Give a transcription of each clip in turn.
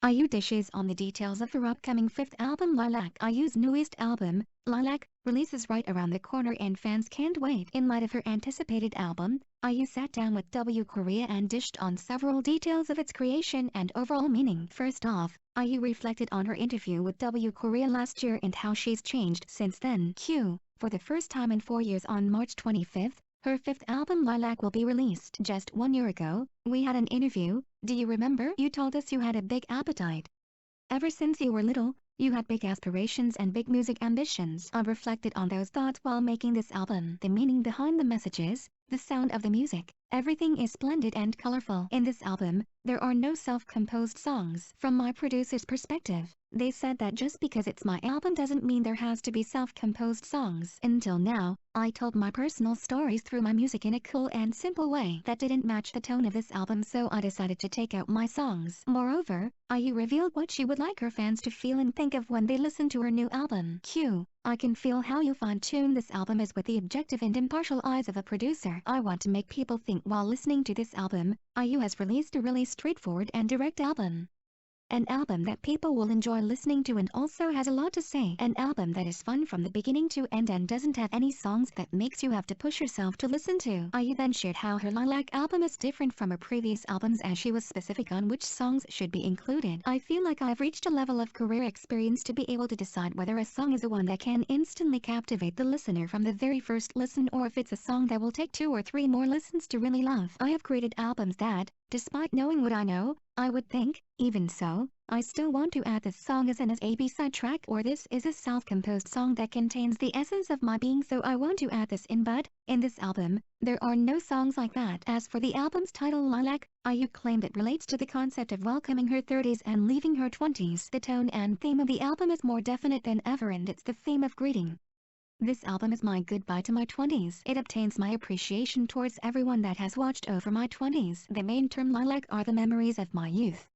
IU dishes on the details of her upcoming fifth album Lilac. IU's newest album, Lilac, releases right around the corner and fans can't wait. In light of her anticipated album, IU sat down with W Korea and dished on several details of its creation and overall meaning. First off, IU reflected on her interview with W Korea last year and how she's changed since then. For the first time in 4 years on March 25th, her fifth album Lilac will be released. Just 1 year ago, we had an interview. Do you remember? You told us you had a big appetite. Ever since you were little, you had big aspirations and big music ambitions. I reflected on those thoughts while making this album. The meaning behind the messages, the sound of the music, everything is splendid and colorful. In this album, there are no self-composed songs. From my producer's perspective, they said that just because it's my album doesn't mean there has to be self-composed songs. Until now, I told my personal stories through my music in a cool and simple way that didn't match the tone of this album, so I decided to take out my songs. Moreover, IU revealed what she would like her fans to feel and think of when they listen to her new album. I can feel how you fine-tune this album is with the objective and impartial eyes of a producer. I want to make people think while listening to this album. IU has released a really straightforward and direct album. An album that people will enjoy listening to and also has a lot to say. An album that is fun from the beginning to end and doesn't have any songs that makes you have to push yourself to listen to. IU then shared how her Lilac album is different from her previous albums as she was specific on which songs should be included. I feel like I've reached a level of career experience to be able to decide whether a song is the one that can instantly captivate the listener from the very first listen or if it's a song that will take 2 or 3 more listens to really love. I have created albums that, despite knowing what I know, I would think, even so, I still want to add this song as a B-side track, or this is a self-composed song that contains the essence of my being, so I want to add this in, but in this album, there are no songs like that. As for the album's title Lilac, IU claimed it relates to the concept of welcoming her 30s and leaving her 20s. The tone and theme of the album is more definite than ever and it's the theme of greeting. This album is my goodbye to my 20s. It obtains my appreciation towards everyone that has watched over my 20s. The main term Lilac are the memories of my youth.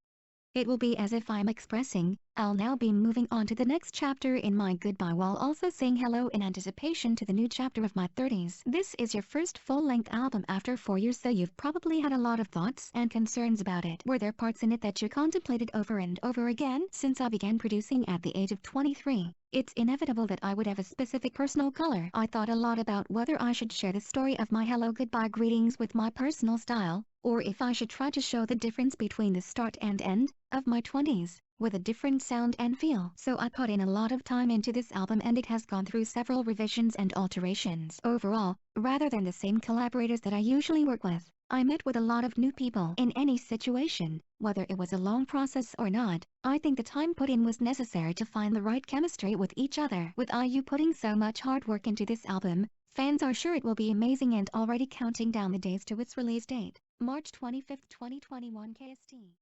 It will be as if I'm expressing, I'll now be moving on to the next chapter in my goodbye while also saying hello in anticipation to the new chapter of my 30s. This is your first full-length album after 4 years, so you've probably had a lot of thoughts and concerns about it. Were there parts in it that you contemplated over and over again? Since I began producing at the age of 23, it's inevitable that I would have a specific personal color. I thought a lot about whether I should share the story of my hello goodbye greetings with my personal style, or if I should try to show the difference between the start and end of my 20s, with a different sound and feel. So I put in a lot of time into this album and it has gone through several revisions and alterations. Overall, rather than the same collaborators that I usually work with, I met with a lot of new people. In any situation, whether it was a long process or not, I think the time put in was necessary to find the right chemistry with each other. With IU putting so much hard work into this album, fans are sure it will be amazing and already counting down the days to its release date, March 25, 2021 KST.